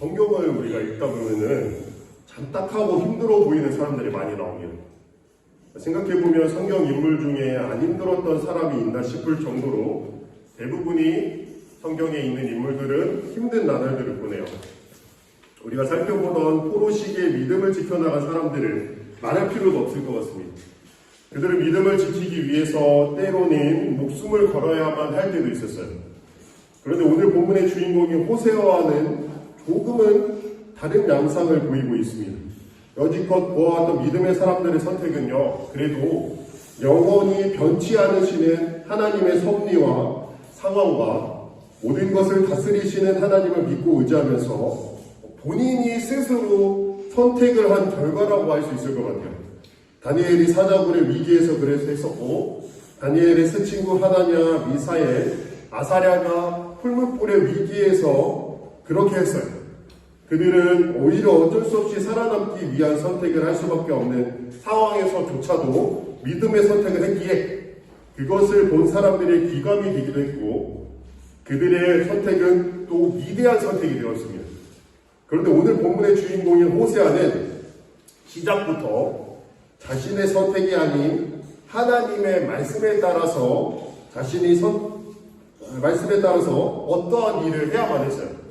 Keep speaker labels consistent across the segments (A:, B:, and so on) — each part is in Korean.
A: 성경을 우리가 읽다 보면은 잔딱하고 힘들어 보이는 사람들이 많이 나옵니다. 생각해보면 성경 인물 중에 안 힘들었던 사람이 있나 싶을 정도로 대부분이 성경에 있는 인물들은 힘든 나날들을 보내요. 우리가 살펴보던 포로시기의 믿음을 지켜나간 사람들을 말할 필요도 없을 것 같습니다. 그들은 믿음을 지키기 위해서 때로는 목숨을 걸어야만 할 때도 있었어요. 그런데 오늘 본문의 주인공인 호세아와는 조금은 다른 양상을 보이고 있습니다. 여지껏 보아왔던 믿음의 사람들의 선택은요, 그래도 영원히 변치 않으시는 하나님의 섭리와 상황과 모든 것을 다스리시는 하나님을 믿고 의지하면서 본인이 스스로 선택을 한 결과라고 할 수 있을 것 같아요. 다니엘이 사자굴의 위기에서 그래서 했었고, 다니엘의 세 친구 하나냐, 미사엘, 아사랴가 풀무불의 위기에서 그렇게 했어요. 그들은 오히려 어쩔 수 없이 살아남기 위한 선택을 할 수밖에 없는 상황에서조차도 믿음의 선택을 했기에 그것을 본 사람들의 귀감이 되기도 했고, 그들의 선택은 또 위대한 선택이 되었습니다. 그런데 오늘 본문의 주인공인 호세아는 시작부터 자신의 선택이 아닌 하나님의 말씀에 따라서 말씀에 따라서 어떠한 일을 해야만 했어요.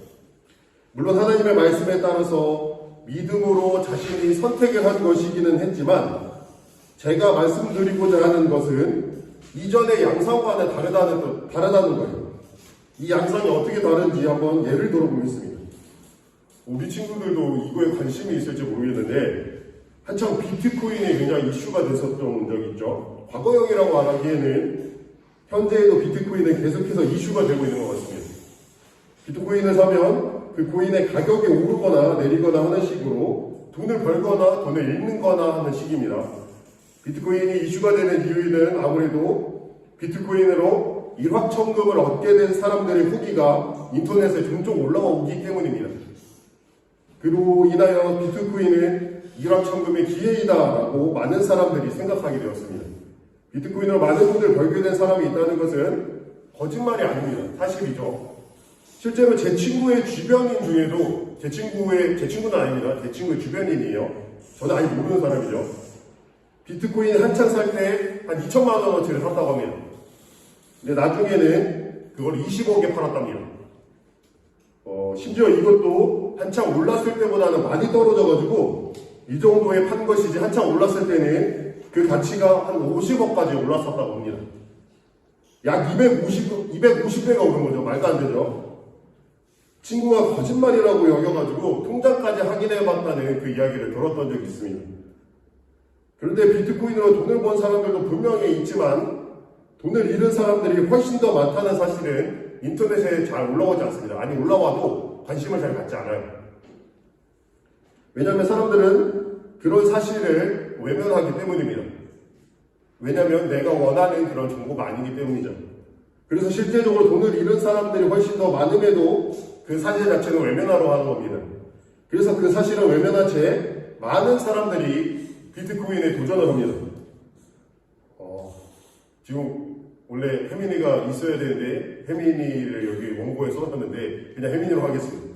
A: 물론 하나님의 말씀에 따라서 믿음으로 자신이 선택을 한 것이기는 했지만, 제가 말씀드리고자 하는 것은 이전의 양상과는 다르다는 거예요. 이 양상이 어떻게 다른지 한번 예를 들어보겠습니다. 우리 친구들도 이거에 관심이 있을지 모르겠는데, 한창 비트코인이 굉장히 이슈가 됐었던 적이 있죠. 과거형이라고 말하기에는 현재에도 비트코인은 계속해서 이슈가 되고 있는 것 같습니다. 비트코인을 사면 그 코인의 가격이 오르거나 내리거나 하는 식으로 돈을 벌거나 돈을 잃는거나 하는 식입니다. 비트코인이 이슈가 되는 이유는 아무래도 비트코인으로 일확천금을 얻게 된 사람들의 후기가 인터넷에 종종 올라오기 때문입니다. 그로 인하여 비트코인은 일확천금의 기회이다라고 많은 사람들이 생각하게 되었습니다. 비트코인으로 많은 돈을 벌게 된 사람이 있다는 것은 거짓말이 아닙니다. 사실이죠. 실제로 제 친구의 주변인 중에도, 제 친구는 아닙니다. 제 친구의 주변인이에요. 저는 아예 모르는 사람이죠. 비트코인 한창 살 때 한 2천만 원어치를 샀다고 합니다. 근데 나중에는 그걸 20억에 팔았답니다. 심지어 이것도 한창 올랐을 때보다는 많이 떨어져가지고 이 정도에 판 것이지, 한창 올랐을 때는 그 가치가 한 50억까지 올랐었다고 합니다. 약 250배가 오른 거죠. 말도 안 되죠. 친구가 거짓말이라고 여겨가지고 통장까지 확인해봤다는 그 이야기를 들었던 적이 있습니다. 그런데 비트코인으로 돈을 번 사람들도 분명히 있지만 돈을 잃은 사람들이 훨씬 더 많다는 사실은 인터넷에 잘 올라오지 않습니다. 아니, 올라와도 관심을 잘 갖지 않아요. 왜냐하면 사람들은 그런 사실을 외면하기 때문입니다. 왜냐하면 내가 원하는 그런 정보가 아니기 때문이죠. 그래서 실제적으로 돈을 잃은 사람들이 훨씬 더 많음에도 그 사실 자체는 외면하러 하는 겁니다. 그래서 그 사실을 외면한 채 많은 사람들이 비트코인에 도전을 합니다. 지금 원래 혜민이가 있어야 되는데 혜민이를 여기 원고에 써놨는데 그냥 혜민이로 하겠습니다.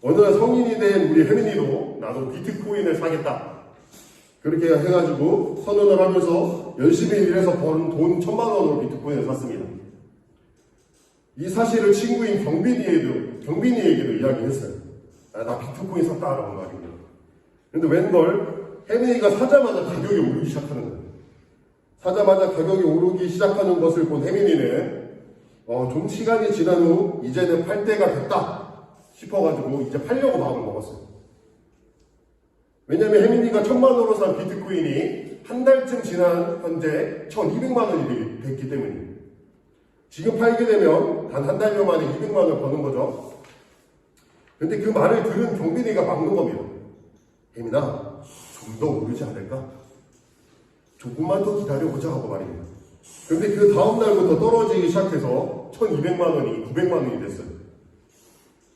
A: 어느 날 성인이 된 우리 혜민이도 나도 비트코인을 사겠다, 그렇게 해가지고 선언을 하면서 열심히 일해서 번 돈 1,000만 원으로 비트코인을 샀습니다. 이 사실을 친구인 경빈이에게도 이야기했어요. 나 비트코인 샀다라고 말입니다. 근데 웬걸 혜민이가 사자마자 가격이 오르기 시작하는 거예요. 사자마자 가격이 오르기 시작하는 것을 본 혜민이는 좀 시간이 지난 후 이제는 팔 때가 됐다 싶어가지고 이제 팔려고 마음을 먹었어요. 왜냐면 혜민이가 1,000만 원으로 산 비트코인이 한 달쯤 지난 현재 1,200만 원이 됐기 때문입니다. 지금 팔게 되면 단 한 달여 만에 200만 원을 버는 거죠. 근데 그 말을 들은 경빈이가 막는 겁니다. 혜민아, 좀 더 오르지 않을까? 조금만 더 기다려보자 하고 말입니다. 근데 그 다음날부터 떨어지기 시작해서 1,200만 원이 900만 원이 됐어요.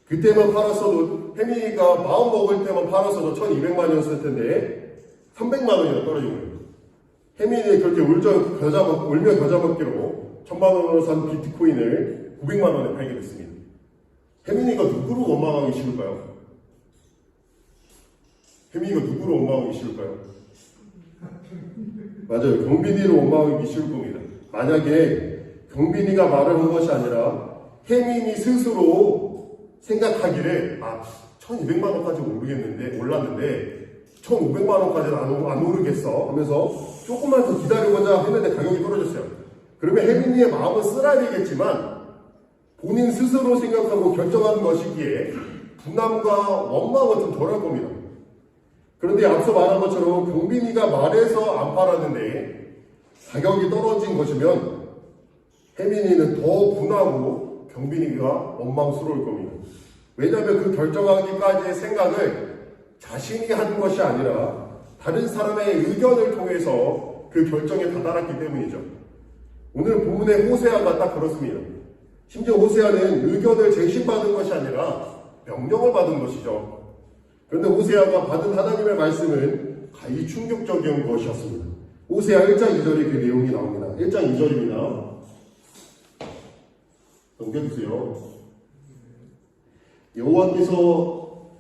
A: 그때만 팔았어도, 혜민이가 마음 먹을 때만 팔았어도 1,200만 원이었을 텐데 300만 원이나 떨어진 거예요. 혜민이 그렇게 울며 겨자 먹기로 1,000만 원으로 산 비트코인을 900만 원에 팔게 됐습니다. 혜민이가 누구를 원망하기 싫을까요? 혜민이가 누구로 원망하기 쉬울까요? 맞아요. 경빈이로 원망하기 쉬울 겁니다. 만약에 경빈이가 말을 한 것이 아니라 혜민이 스스로 생각하기를 1200만 원까지 올랐는데 1500만 원까지는 안 오르겠어 하면서 조금만 더 기다려보자 했는데 가격이 떨어졌어요. 그러면 혜민이의 마음은 쓰라리겠지만 본인 스스로 생각하고 결정한 것이기에 분함과 원망은 좀 덜할 겁니다. 그런데 앞서 말한 것처럼 경빈이가 말해서 안 팔았는데 가격이 떨어진 것이면 혜민이는 더 분하고 경빈이가 원망스러울 겁니다. 왜냐하면 그 결정하기까지의 생각을 자신이 한 것이 아니라 다른 사람의 의견을 통해서 그 결정에 다다랐기 때문이죠. 오늘 본문의 호세아가 딱 그렇습니다. 심지어 호세아는 의견을 제시받은 것이 아니라 명령을 받은 것이죠. 그런데 호세아가 받은 하나님의 말씀은 가히 충격적인 것이었습니다. 호세아 1장 2절에 그 내용이 나옵니다. 1장 2절입니다. 넘겨주세요. 여호와께서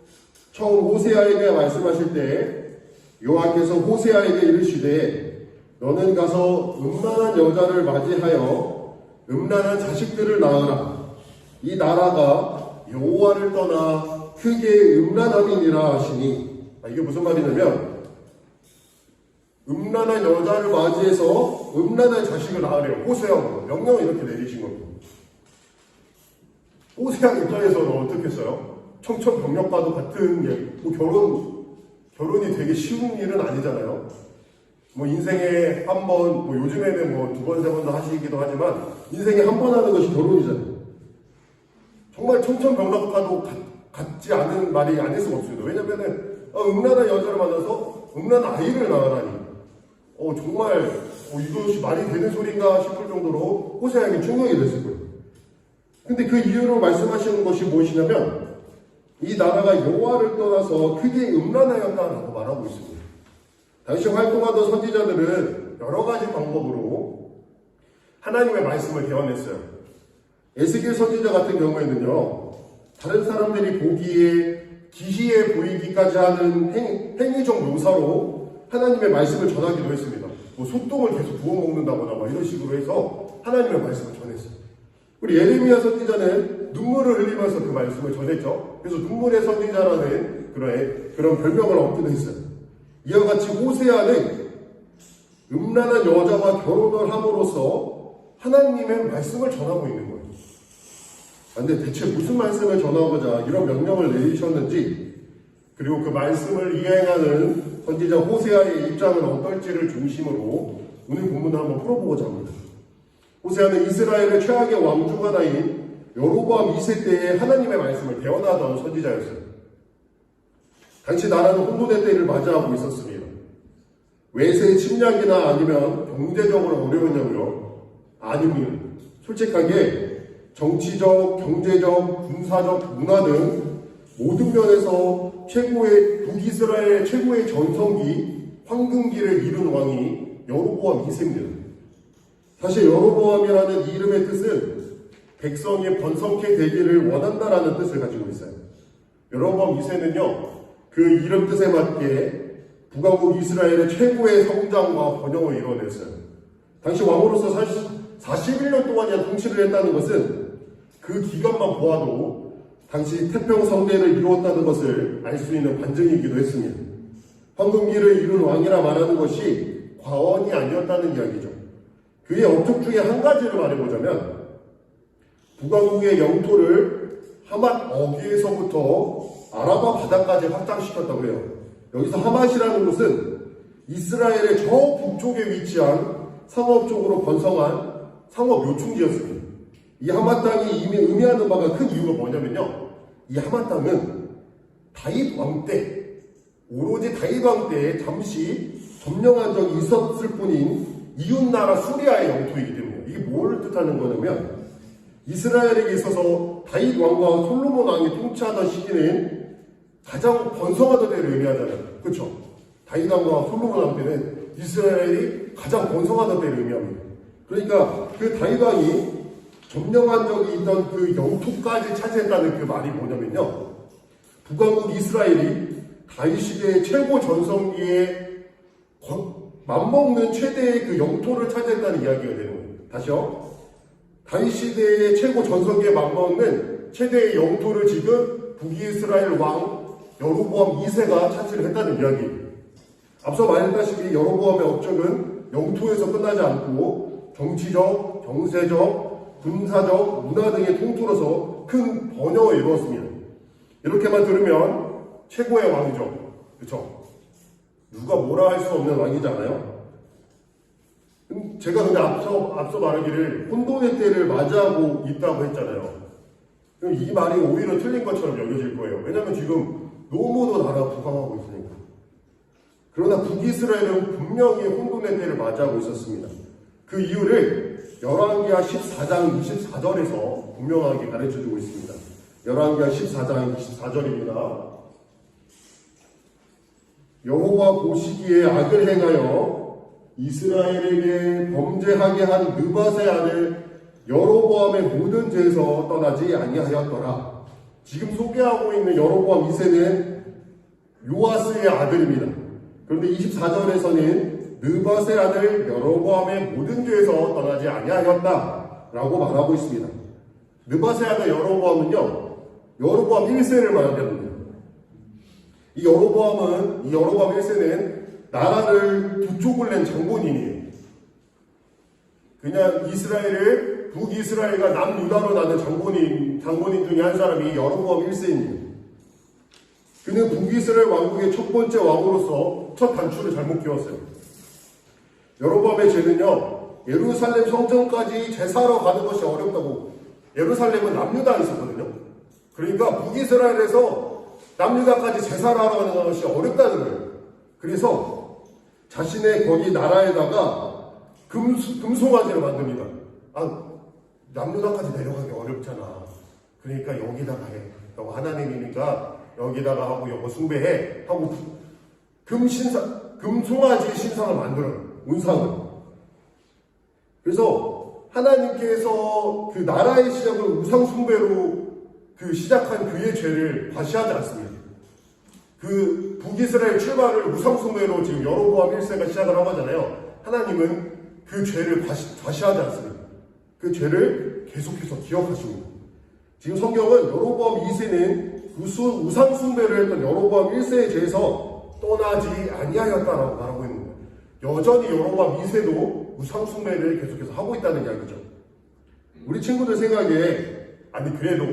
A: 처음 호세아에게 말씀하실 때 여호와께서 호세아에게 이르시되 너는 가서 음란한 여자를 맞이하여 음란한 자식들을 낳으라. 이 나라가 여호와를 떠나 크게 음란함이니라 하시니 이게 무슨 말이냐면 음란한 여자를 맞이해서 음란한 자식을 낳으래요. 호세아가 명령을 이렇게 내리신 겁니다. 호세아 입장에서는 어떻겠어요? 청천벽력과도 같은 결혼이 되게 쉬운 일은 아니잖아요. 인생에 한 번, 요즘에는 두 번, 세 번도 하시기도 하지만 인생에 한 번 하는 것이 결혼이잖아요. 정말 청천벽력과도 같지 않은 말이 아닐 수가 없습니다. 왜냐면은 음란한 여자를 만나서 음란한 아이를 낳으라니 정말 이것이 말이 되는 소리인가 싶을 정도로 호세아에게 충격이 됐을 거예요. 근데 그 이유로 말씀하시는 것이 무엇이냐면 이 나라가 여호와를 떠나서 크게 음란하였다라고 말하고 있습니다. 당시 활동하던 선지자들은 여러 가지 방법으로 하나님의 말씀을 대언했어요. 에스겔 선지자 같은 경우에는요, 다른 사람들이 보기에 기이해 보이기까지 하는 행위적 묘사로 하나님의 말씀을 전하기도 했습니다. 소똥을 계속 부어 먹는다거나 이런 식으로 해서 하나님의 말씀을 전했어요. 우리 예레미야 선지자는 눈물을 흘리면서 그 말씀을 전했죠. 그래서 눈물의 선지자라는 그런 별명을 얻기도 했어요. 이와 같이 호세아는 음란한 여자와 결혼을 함으로써 하나님의 말씀을 전하고 있는 거예요. 그런데 대체 무슨 말씀을 전하고자 이런 명령을 내리셨는지, 그리고 그 말씀을 이행하는 선지자 호세아의 입장은 어떨지를 중심으로 오늘 본문을 한번 풀어보고자 합니다. 호세아는 이스라엘의 최악의 왕 중 하나인 여로보암 2세 때에 하나님의 말씀을 대언하던 선지자였어요. 당시 나라는 혼돈의 때를 맞이하고 있었습니다. 외세의 침략이나 아니면 경제적으로 어려웠냐고요? 아닙니다. 솔직하게 정치적, 경제적, 군사적, 문화 등 모든 면에서 북이스라엘 최고의 전성기, 황금기를 이룬 왕이 여로보암 2세입니다. 사실 여로보암이라는 이 이름의 뜻은 백성이 번성케 되기를 원한다라는 뜻을 가지고 있어요. 여로보암 2세는요, 그 이름 뜻에 맞게 북왕국 이스라엘의 최고의 성장과 번영을 이뤄냈어요. 당시 왕으로서 41년 동안이나 통치를 했다는 것은 그 기간만 보아도 당시 태평성대를 이루었다는 것을 알 수 있는 반증이기도 했습니다. 황금기를 이룬 왕이라 말하는 것이 과언이 아니었다는 이야기죠. 그의 업적 중에 한 가지를 말해보자면 북왕국의 영토를 하맛 어귀에서부터 아라바 바다까지 확장시켰다고 해요. 여기서 하맛이라는 곳은 이스라엘의 저 북쪽에 위치한 상업적으로 번성한 상업 요충지였습니다. 이 하맛 땅이 이미 의미하는 바가 큰 이유가 뭐냐면요, 이 하맛 땅은 다윗 왕 때, 오로지 다윗 왕 때에 잠시 점령한 적이 있었을 뿐인 이웃나라 수리아의 영토이기 때문에, 이게 뭘 뜻하는 거냐면 이스라엘에게 있어서 다윗 왕과 솔로몬 왕이 통치하던 시기는 가장 번성하던 때를 의미하잖아요. 그렇죠? 다윗 왕과 솔로몬 왕 때는 이스라엘이 가장 번성하던 때를 의미합니다. 그러니까 그 다윗 왕이 점령한 적이 있던 그 영토까지 차지했다는 그 말이 뭐냐면요, 북왕국 이스라엘이 다윗 시대의 최고 전성기에 맞먹는 최대의 그 영토를 차지했다는 이야기가 되는 거예요. 다시요. 다윗 시대의 최고 전성기에 맞먹는 최대의 영토를 지금 북이스라엘 왕 여로보암 2세가 차지를 했다는 이야기예요. 앞서 말했다시피 여로보암의 업적은 영토에서 끝나지 않고 정치적, 경제적, 군사적, 문화 등에 통틀어서 큰 번영을 이루었습니다. 이렇게만 들으면 최고의 왕이죠. 그렇죠? 누가 뭐라 할 수 없는 왕이잖아요. 제가 근데 앞서 말하기를 혼돈의 때를 맞이하고 있다고 했잖아요. 그럼 이 말이 오히려 틀린 것처럼 여겨질 거예요. 왜냐하면 지금 너무도 나라가 부강하고 있으니까. 그러나 북이스라엘은 분명히 혼돈의 때를 맞이하고 있었습니다. 그 이유를 열왕기하 14장 24절에서 분명하게 가르쳐주고 있습니다. 열왕기하 14장 24절입니다. 여호와 보시기에 악을 행하여 이스라엘에게 범죄하게 한 느밧의 아들 여로보암의 모든 죄에서 떠나지 아니하였더라. 지금 소개하고 있는 여로보암 2세는 요아스의 아들입니다. 그런데 24절에서는 느밧의 아들 여로보암의 모든 죄에서 떠나지 아니하였다 라고 말하고 있습니다. 느밧의 아들 여로보암은요, 여로보암 1세를 말합니다. 이 여로보암 1세는 나라를 두 쪽을 낸 장본인이에요. 그냥 북이스라엘과 남유다로 나는 장본인 중에 한 사람이 여로보암 1세입니다. 그는 북이스라엘 왕국의 첫 번째 왕으로서 첫 단추를 잘못 끼웠어요. 여로보암의 죄는요, 예루살렘 성전까지 제사하러 가는 것이 어렵다고. 예루살렘은 남유다에 있었거든요. 그러니까 북이스라엘에서 남유다까지 제사를 하러 가는 것이 어렵다는 거예요. 그래서 자신의 거기 나라에다가 금송아지를 만듭니다. 남유다까지 내려가기 어렵잖아. 그러니까 여기다가 해. 너 하나님이니까 여기다가 하고 여거 숭배해. 하고 금송아지 신상을 만들어요. 운상을. 그래서 하나님께서 그 나라의 시작을 우상숭배로 시작한 그의 죄를 과시하지 않습니다. 그 북이스라엘 출발을 우상숭배로 지금 여로보암 1세가 시작을 한 거잖아요. 하나님은 그 죄를 과시하지 않습니다. 그 죄를 계속해서 기억하십니다. 지금 성경은 여로보암 2세는 우상숭배를 했던 여로보암 1세에 대해서 떠나지 아니하였다라고 말하고 있는 거예요. 여전히 여로보암 2세도 우상숭배를 계속해서 하고 있다는 이야기죠. 우리 친구들 생각에 그래도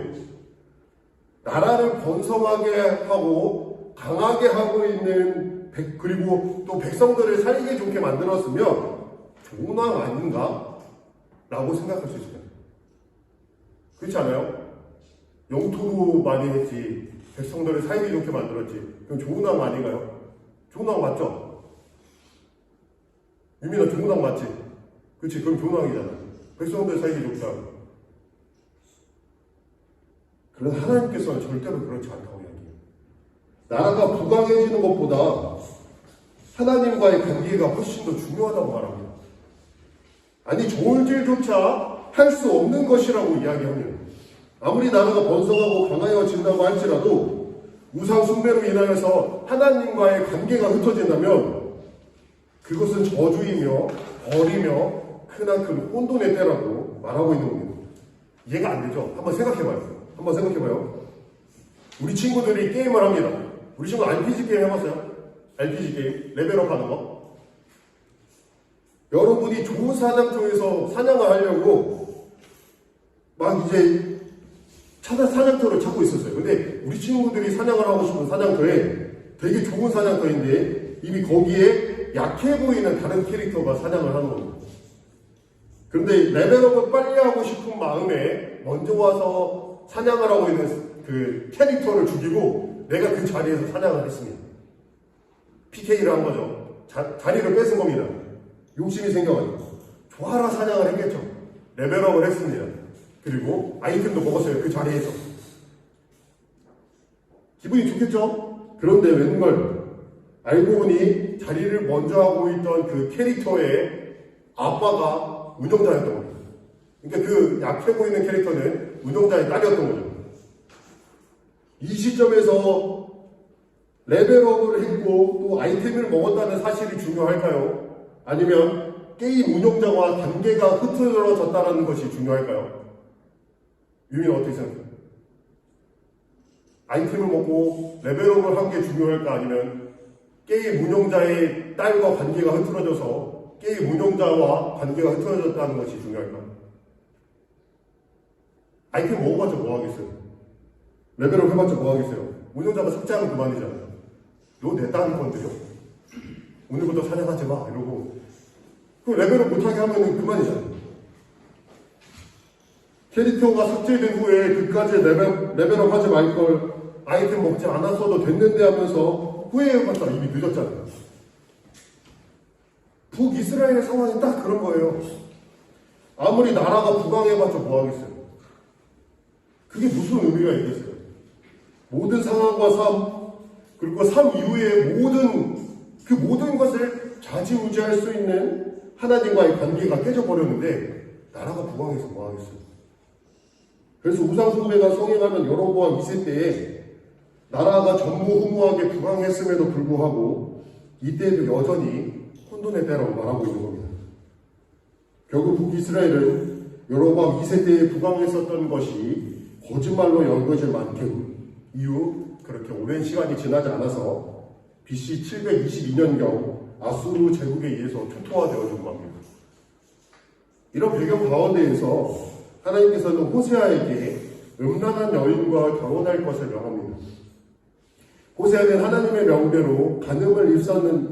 A: 나라를 번성하게 하고 강하게 하고 있는 그리고 또 백성들을 살기 좋게 만들었으면 좋은 왕 아닌가? 라고 생각할 수 있어요. 그렇지 않아요? 영토도 많이 했지, 백성들을 살기 좋게 만들었지. 그럼 좋은 왕 아닌가요? 좋은 왕 맞죠? 유민아, 좋은 왕 맞지? 그렇지, 그럼 좋은 왕이잖아. 백성들 살기 좋다. 그러나 하나님께서는 절대로 그렇지 않다고 이야기해요. 나라가 부강해지는 것보다 하나님과의 관계가 훨씬 더 중요하다고 말합니다. 좋은 일조차 할 수 없는 것이라고 이야기합니다. 아무리 나라가 번성하고 강하여진다고 할지라도 우상 숭배로 인하여서 하나님과의 관계가 흩어진다면 그것은 저주이며 벌이며 크나큰 혼돈의 때라고 말하고 있는 겁니다. 이해가 안 되죠? 한번 생각해봐요. 우리 친구들이 게임을 합니다. 우리 친구 RPG 게임 해봤어요? RPG 게임? 레벨업 하는 거? 여러분이 좋은 사냥터에서 사냥을 하려고 막 이제 사냥터를 찾고 있었어요. 근데 우리 친구들이 사냥을 하고 싶은 사냥터에 되게 좋은 사냥터인데 이미 거기에 약해 보이는 다른 캐릭터가 사냥을 하는 겁니다. 그런데 레벨업을 빨리 하고 싶은 마음에 먼저 와서 사냥을 하고 있는 그 캐릭터를 죽이고 내가 그 자리에서 사냥을 했습니다. PK를 한 거죠. 자리를 뺏은 겁니다. 욕심이 생겨가지고. 좋아라 사냥을 했겠죠. 레벨업을 했습니다. 그리고 아이템도 먹었어요. 그 자리에서. 기분이 좋겠죠? 그런데 웬걸 알고 보니 자리를 먼저 하고 있던 그 캐릭터의 아빠가 운영자였던 겁니다. 그러니까 그 약해 보이는 캐릭터는 운영자의 딸이었던 거죠. 이 시점에서 레벨업을 했고 또 아이템을 먹었다는 사실이 중요할까요? 아니면 게임 운영자와 관계가 흐트러졌다는 것이 중요할까요? 유민 어떻게 생각해요? 아이템을 먹고 레벨업을 한 게 중요할까? 아니면 게임 운영자의 딸과 관계가 흐트러져서 게임 운영자와 관계가 흐트러졌다는 것이 중요할까? 아이템 먹어봤자 뭐 하겠어요? 레벨업 해봤자 뭐 하겠어요? 운영자가 삭제하면 그만이잖아요. 너 내 땅 건드려? 오늘부터 사냥하지 마 이러고 그 레벨업 못하게 하면 그만이잖아요. 캐릭터가 삭제된 후에 그까지 레벨업 하지 말걸 아이템 먹지 않았어도 됐는데 하면서 후회해봤자 이미 늦었잖아요. 북이스라엘의 상황이 딱 그런 거예요. 아무리 나라가 부강해봤자 뭐 하겠어요? 그게 무슨 의미가 있겠어요? 모든 상황과 삶, 그리고 삶 이후에 모든 것을 좌지우지할 수 있는 하나님과의 관계가 깨져버렸는데 나라가 부강해서 뭐 하겠어요? 그래서 우상숭배가 성행하는 여로보암 2세 때에 나라가 전무후무하게 부강했음에도 불구하고 이때에도 여전히 혼돈의 때라고 말하고 있는 겁니다. 결국 북이스라엘은 여로보암 2세 때에 부강했었던 것이 거짓말로 연거질 만큼 이후 그렇게 오랜 시간이 지나지 않아서 BC 722년경 아수르 제국에 의해서 초토화되어진 겁니다. 이런 배경 가운데에서 하나님께서는 호세아에게 음란한 여인과 결혼할 것을 명합니다. 호세아는 하나님의 명대로 간음을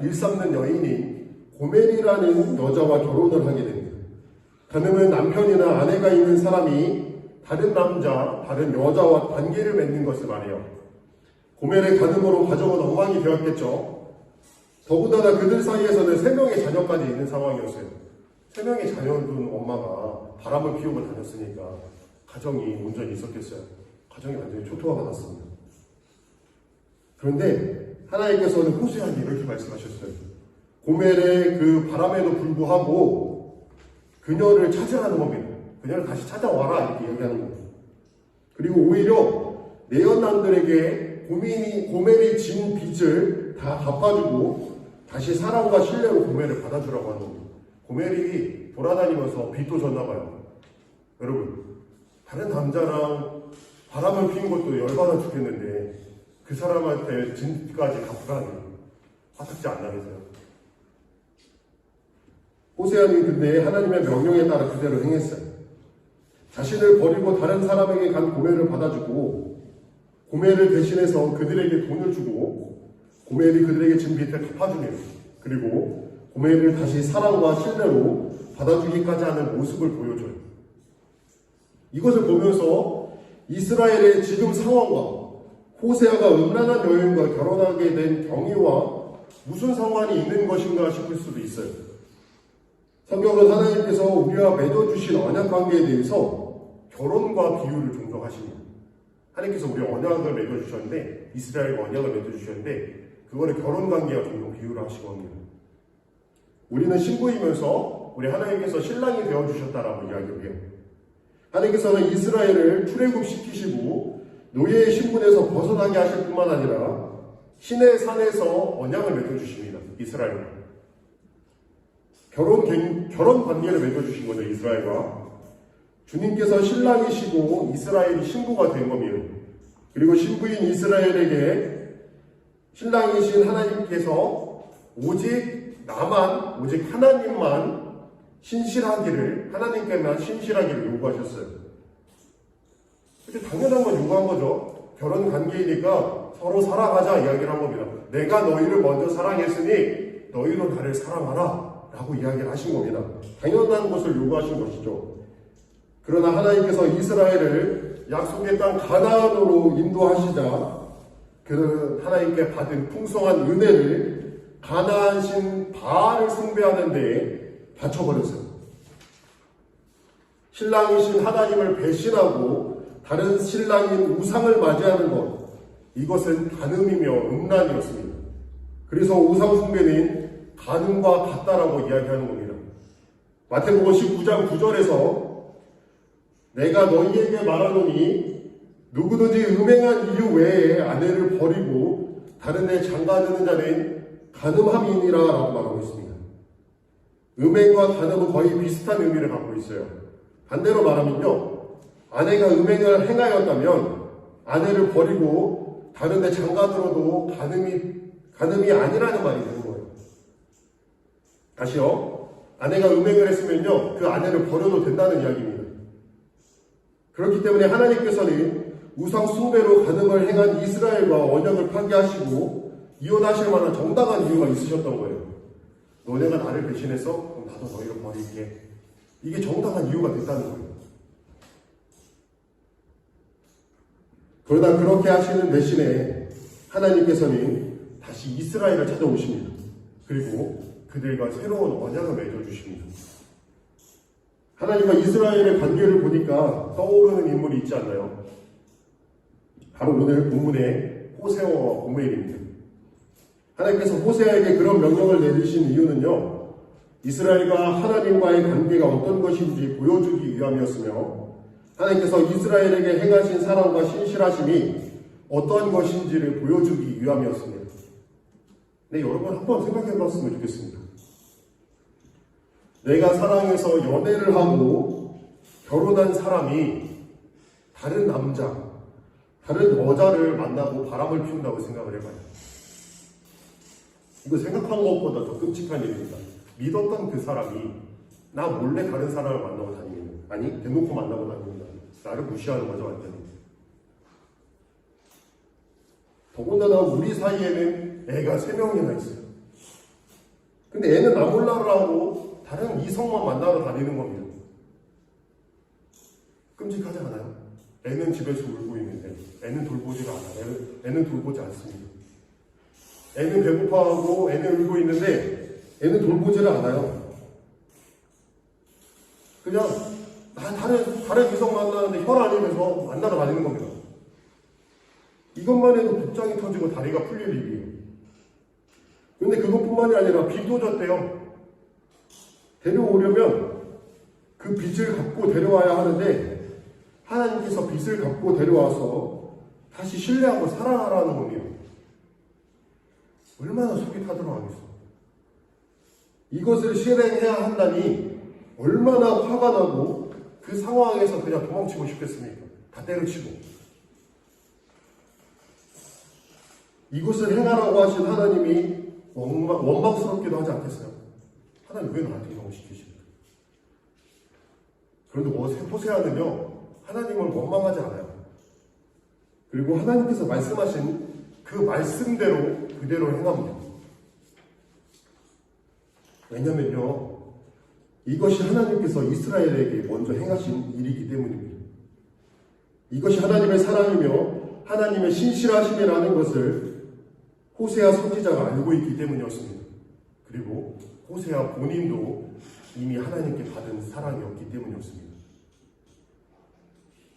A: 일삼는 여인인 고멜이라는 여자와 결혼을 하게 됩니다. 간음은 남편이나 아내가 있는 사람이 다른 남자, 다른 여자와 관계를 맺는 것을 말해요. 고멜의 간음으로 가정은 엉망이 되었겠죠. 더군다나 그들 사이에서는 3명의 자녀까지 있는 상황이었어요. 3명의 자녀는 엄마가 바람을 피우고 다녔으니까 가정이 온전히 있었겠어요. 가정이 완전히 초토화가 났습니다. 그런데 하나님께서는 호세아에게 이렇게 말씀하셨어요. 고멜의 그 바람에도 불구하고 그녀를 찾으라는 겁니다. 그녀를 다시 찾아와라 이렇게 얘기하는 겁니다. 그리고 오히려 내연남들에게 고멜이 진 빚을 다 갚아주고 다시 사랑과 신뢰로 고멜을 받아주라고 하는 겁니다. 고멜이 돌아다니면서 빚도 졌나봐요. 여러분, 다른 남자랑 바람을 피운 것도 열받아 죽겠는데 그 사람한테 진까지 갚으라니 화딱지 안 나겠어요? 호세아는 근데 하나님의 명령에 따라 그대로 행했어요. 자신을 버리고 다른 사람에게 간 고멜을 받아주고 고멜을 대신해서 그들에게 돈을 주고 고멜이 그들에게 진 빚을 갚아주며 그리고 고멜을 다시 사랑과 신뢰로 받아주기까지 하는 모습을 보여줘요. 이것을 보면서 이스라엘의 지금 상황과 호세아가 음란한 여인과 결혼하게 된 경위와 무슨 상관이 있는 것인가 싶을 수도 있어요. 성경은 하나님께서 우리와 맺어주신 언약관계에 대해서 결혼과 비유를 종종 하십니다. 하나님께서 우리 언약을 맺어주셨는데 이스라엘과 언약을 맺어주셨는데 그거를 결혼관계와 종종 비유를 하시고 합니다. 우리는 신부이면서 우리 하나님께서 신랑이 되어주셨다라고 이야기를 해요. 하나님께서는 이스라엘을 출애굽시키시고 노예의 신분에서 벗어나게 하실 뿐만 아니라 신의 산에서 언약을 맺어주십니다. 이스라엘과 결혼 관계를 맺어주신 거죠. 이스라엘과 주님께서 신랑이시고 이스라엘이 신부가 된 겁니다. 그리고 신부인 이스라엘에게 신랑이신 하나님께서 오직 하나님만 신실하기를, 하나님께만 신실하기를 요구하셨어요. 이렇게 당연한 건 요구한 거죠. 결혼 관계이니까 서로 사랑하자 이야기를 한 겁니다. 내가 너희를 먼저 사랑했으니 너희도 나를 사랑하라 라고 이야기를 하신 겁니다. 당연한 것을 요구하신 것이죠. 그러나 하나님께서 이스라엘을 약속의 땅 가나안으로 인도하시자 그 하나님께 받은 풍성한 은혜를 가나안 신 바알을 숭배하는 데에 바쳐버렸어요. 신랑이신 하나님을 배신하고 다른 신랑인 우상을 맞이하는 것, 이것은 간음이며 음란이었습니다. 그래서 우상 숭배는 간음과 같다라고 이야기하는 겁니다. 마태복음 19장 9절에서 내가 너희에게 말하노니 누구든지 음행한 이유 외에 아내를 버리고 다른 데 장가드는 자는 간음함이니라 라고 말하고 있습니다. 음행과 간음은 거의 비슷한 의미를 갖고 있어요. 반대로 말하면요, 아내가 음행을 행하였다면 아내를 버리고 다른 데 장가들어도 간음이 아니라는 말이 되는 거예요. 다시요, 아내가 음행을 했으면요, 그 아내를 버려도 된다는 이야기입니다. 그렇기 때문에 하나님께서는 우상 숭배로 간음을 행한 이스라엘과 언약을 파기하시고 이혼하실 만한 정당한 이유가 있으셨던 거예요. 너네가 나를 배신했어? 그럼 나도 너희를 버릴게. 이게 정당한 이유가 됐다는 거예요. 그러다 그렇게 하시는 대신에 하나님께서는 다시 이스라엘을 찾아오십니다. 그리고 그들과 새로운 언약을 맺어주십니다. 하나님과 이스라엘의 관계를 보니까 떠오르는 인물이 있지 않나요? 바로 오늘 본문의 호세아와 고멜입니다. 하나님께서 호세아에게 그런 명령을 내리신 이유는요, 이스라엘과 하나님과의 관계가 어떤 것인지 보여주기 위함이었으며, 하나님께서 이스라엘에게 행하신 사랑과 신실하심이 어떠한 것인지를 보여주기 위함이었습니다. 네, 여러분 한번 생각해 봤으면 좋겠습니다. 내가 사랑해서 연애를 하고 결혼한 사람이 다른 남자, 다른 여자를 만나고 바람을 피운다고 생각을 해봐요. 이거 생각한 것보다 더 끔찍한 일입니다. 믿었던 그 사람이 나 몰래 다른 사람을 만나고 다니는, 아니 대놓고 만나고 다니는, 나를 무시하는 거죠, 완전히. 더군다나 우리 사이에는 애가 3명이나 있어요. 근데 애는 나 몰라를 하고 다른 이성만 만나러 다니는 겁니다. 끔찍하지 않아요? 애는 집에서 울고 있는데 애는 돌보지가 않아요. 애는 돌보지 않습니다. 애는 배고파하고 애는 울고 있는데 애는 돌보지를 않아요. 그냥 다른 이성 만나는데 혈 아니면서 만나러 다니는 겁니다. 이것만 해도 복장이 터지고 다리가 풀릴 일이에요. 근데 그것뿐만이 아니라 빚도 졌대요. 데려오려면 그 빚을 갚고 데려와야 하는데 하나님께서 빚을 갚고 데려와서 다시 신뢰하고 살아나라는 겁니다. 얼마나 속이 타들어가겠어. 이것을 실행해야 한다니 얼마나 화가 나고 그 상황에서 그냥 도망치고 싶겠습니까? 다 때려치고. 이것을 행하라고 하신 하나님이 원망스럽기도 하지 않겠어요? 하나님 왜 나한테 이런 거 시키십니까? 그런데 호세아는요, 하나님을 원망하지 않아요. 그리고 하나님께서 말씀하신 그 말씀대로 그대로 행합니다. 왜냐면요, 이것이 하나님께서 이스라엘에게 먼저 행하신 일이기 때문입니다. 이것이 하나님의 사랑이며 하나님의 신실하심이라는 것을 호세아 선지자가 알고 있기 때문이었습니다. 그리고 호세아 본인도 이미 하나님께 받은 사랑이었기 때문이었습니다.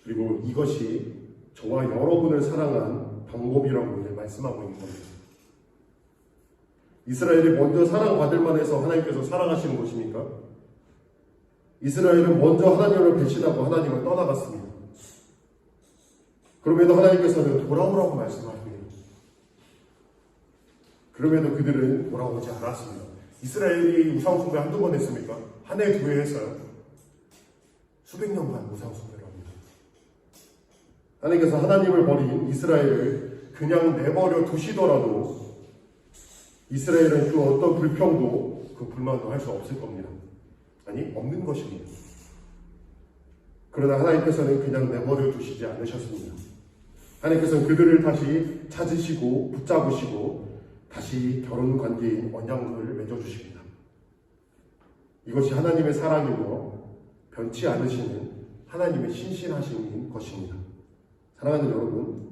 A: 그리고 이것이 저와 여러분을 사랑한 방법이라고 이제 말씀하고 있는 겁니다. 이스라엘이 먼저 사랑받을 만해서 하나님께서 사랑하시는 것입니까? 이스라엘은 먼저 하나님을 배신하고 하나님을 떠나갔습니다. 그럼에도 하나님께서는 돌아오라고 말씀하십니다. 그럼에도 그들은 돌아오지 않았습니다. 이스라엘이 우상숭배 한두 번 했습니까? 한 해, 2해 했어요. 수백 년간 우상숭배를 합니다. 하나님께서 하나님을 버린 이스라엘을 그냥 내버려 두시더라도 이스라엘은 그 어떤 불평도 그 불만도 할 수 없을 겁니다. 아니, 없는 것입니다. 그러나 하나님께서는 그냥 내버려 두시지 않으셨습니다. 하나님께서는 그들을 다시 찾으시고 붙잡으시고 다시 결혼 관계인 언약을 맺어주십니다. 이것이 하나님의 사랑이며 변치 않으시는 하나님의 신실하심인 것입니다. 사랑하는 여러분,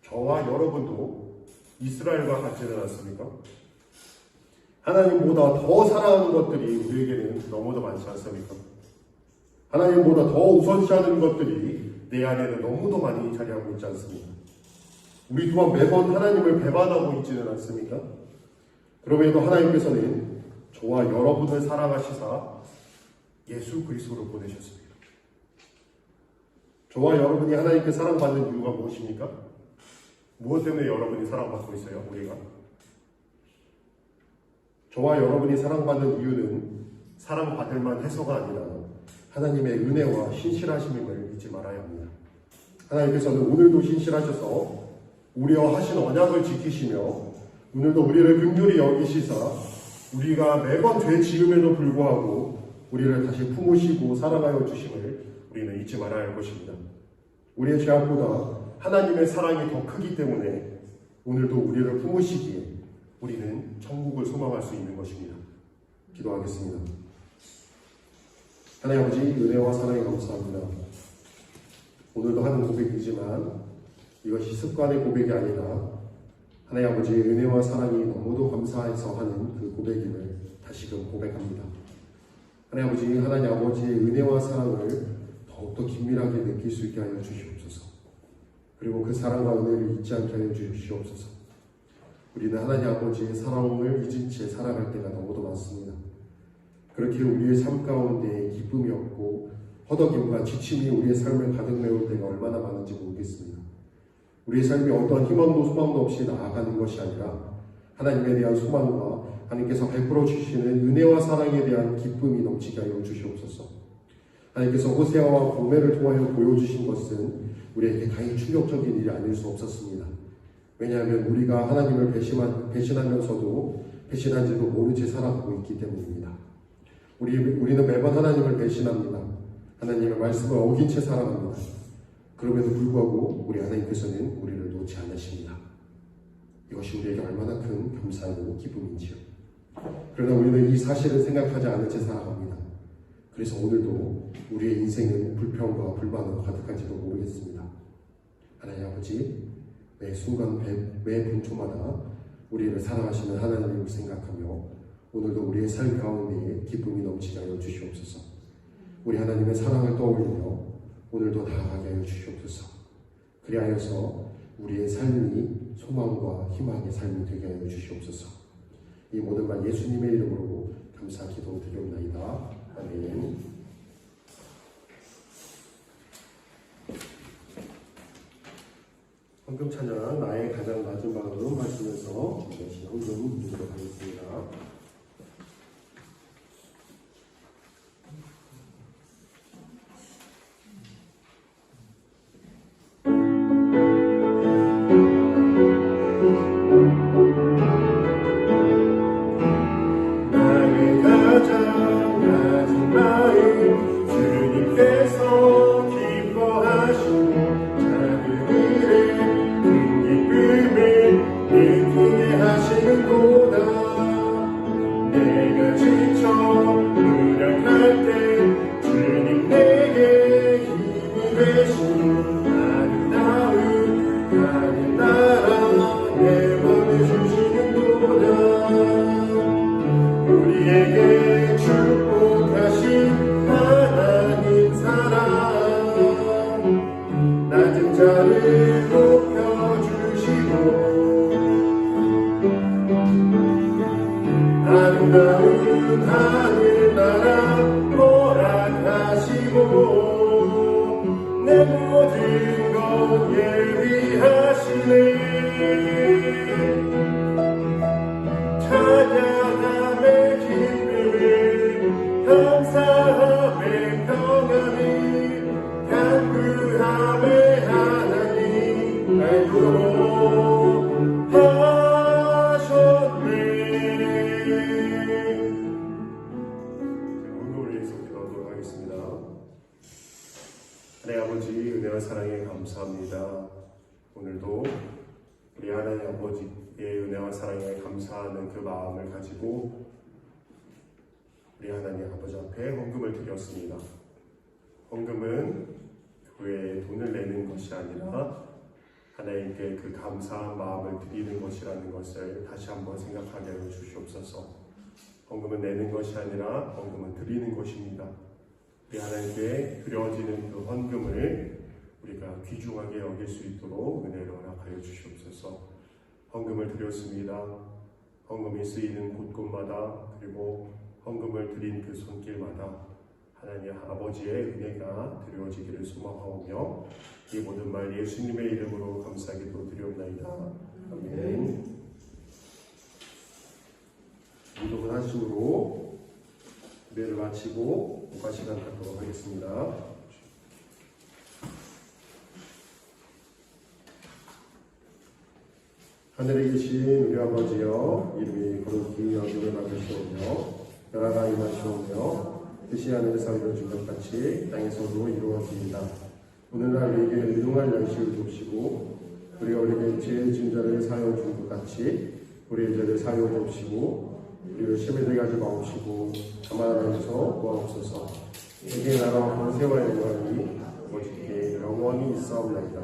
A: 저와 여러분도 이스라엘과 같지는 않습니까? 하나님보다 더 사랑하는 것들이 우리에게는 너무도 많지 않습니까? 하나님보다 더 우선시하는 것들이 내 안에는 너무도 많이 자리하고 있지 않습니까? 우리 또한 매번 하나님을 배반하고 있지는 않습니까? 그럼에도 하나님께서는 저와 여러분을 사랑하시사 예수 그리스도를 보내셨습니다. 저와 여러분이 하나님께 사랑받는 이유가 무엇입니까? 무엇 때문에 여러분이 사랑받고 있어요? 우리가? 저와 여러분이 사랑받는 이유는 사랑받을 만 해서가 아니라 하나님의 은혜와 신실하심임을 잊지 말아야 합니다. 하나님께서는 오늘도 신실하셔서 우리와 하신 언약을 지키시며 오늘도 우리를 긍휼히 여기시사 우리가 매번 죄 지음에도 불구하고 우리를 다시 품으시고 사랑하여 주심을 우리는 잊지 말아야 할 것입니다. 우리의 죄악보다 하나님의 사랑이 더 크기 때문에 오늘도 우리를 품으시기에 우리는 천국을 소망할 수 있는 것입니다. 기도하겠습니다. 하나님 아버지, 은혜와 사랑에 감사합니다. 오늘도 하는 고백이지만 이것이 습관의 고백이 아니라 하나님 아버지의 은혜와 사랑이 너무도 감사해서 하는 그 고백임을 다시금 고백합니다. 하나님 아버지, 하나님 아버지의 은혜와 사랑을 더욱더 긴밀하게 느낄 수 있게 하여 주시옵소서. 그리고 그 사랑과 은혜를 잊지 않게 하여 주시옵소서. 우리는 하나님 아버지의 사랑을 잊은 채 살아갈 때가 너무도 많습니다. 그렇게 우리의 삶 가운데 기쁨이 없고 허덕임과 지침이 우리의 삶을 가득 메울 때가 얼마나 많은지 모르겠습니다. 우리의 삶이 어떠한 희망도 소망도 없이 나아가는 것이 아니라 하나님에 대한 소망과 하나님께서 베풀어 주시는 은혜와 사랑에 대한 기쁨이 넘치게 하여 주시옵소서. 하나님께서 호세아와 고멜을 통하여 보여주신 것은 우리에게 다행히 충격적인 일이 아닐 수 없었습니다. 왜냐하면 우리가 하나님을 배신하면서도 배신한지도 모른 채 살아가고 있기 때문입니다. 우리는 매번 하나님을 배신합니다. 하나님의 말씀을 어긴 채 살아갑니다. 그럼에도 불구하고 우리 하나님께서는 우리를 놓지 않으십니다. 이것이 우리에게 얼마나 큰 감사이고 기쁨인지요. 그러나 우리는 이 사실을 생각하지 않은 채 살아갑니다. 그래서 오늘도 우리의 인생은 불평과 불만으로 가득한지도 모르겠습니다. 하나님 아버지, 매 순간 매 분초마다 우리를 사랑하시는 하나님을 생각하며 오늘도 우리의 삶 가운데에 기쁨이 넘치게 하여 주시옵소서. 우리 하나님의 사랑을 떠올리며 오늘도 나아가게 하여 주시옵소서. 그리하여서 우리의 삶이 소망과 희망의 삶이 되게 하여 주시옵소서. 이 모든 말 예수님의 이름으로 감사 기도 드리옵나이다. 아멘. 헌금 찬양 나의 가장 낮은 마음 하시면서 다시 헌금 드리도록 하겠습니다. 나의 가장 낮은 마음 주님께서 기뻐하시고 작은 일에 느끼게 하시는도다. 내가 지쳐 무력할 때 주님 내게 힘이 되시니 아름다운 하늘 나라 내보내주시는도다. 우리에게 축복하신 하나님 사랑 낮은 자를 높여주시고 아름다운 하늘나라 허락하시고 내 모든 것 예비하시네. 찬양함의 기쁨을 감사함의 평안을 간구함의 하나님 알고 하나님 아버지 은혜와 사랑에 감사합니다. 오늘도 우리 하나님 아버지의 은혜와 사랑에 감사하는 그 마음을 가지고 우리 하나님 아버지 앞에 헌금을 드렸습니다. 헌금은 교회에 돈을 내는 것이 아니라 하나님께 그 감사한 마음을 드리는 것이라는 것을 다시 한번 생각하게 하여 주시옵소서. 헌금은 내는 것이 아니라 헌금은 드리는 것입니다. 우리 하나님께 드려지는 그 헌금을 우리가 귀중하게 여길 수 있도록 은혜를 허락하여 주시옵소서. 헌금을 드렸습니다. 헌금이 쓰이는 곳곳마다 그리고 헌금을 드린 그 손길마다 하나님 아버지의 은혜가 드려지기를 소망하오며 이 모든 말 예수님의 이름으로 감사하기도 드리옵나이다. 아멘. 기도문 하심으로 예배를 마치고 목화 시간 갖도록 하겠습니다. 하늘에 계신 우리 아버지여, 이름이 거룩히 여김을 받으시오며 나라가 임하시오며 뜻이 하늘에서 이루어진 것 같이 땅에서도 이루어집니다. 오늘날 우리에게 일용할 양식을 줍시고 우리가 우리에게 죄 지은 자를 사하여 준 것 같이 우리의 죄를 사하여 줍시고 우리를 시험에 들게 하지 마옵시고 다만 하나님께서 구하옵소서. 세계의 나라와 권세와 영광이 아버지께 영원히 있사옵나이다.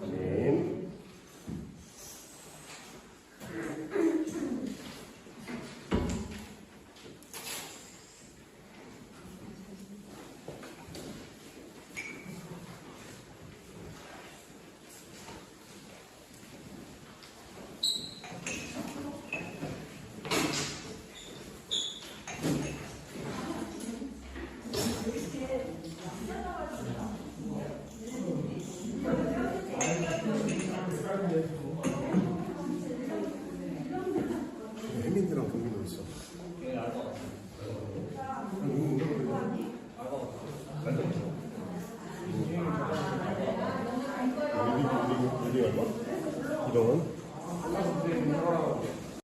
A: 아멘. 혜민이랑 동민이 있어. 우리 얼마? 이동은?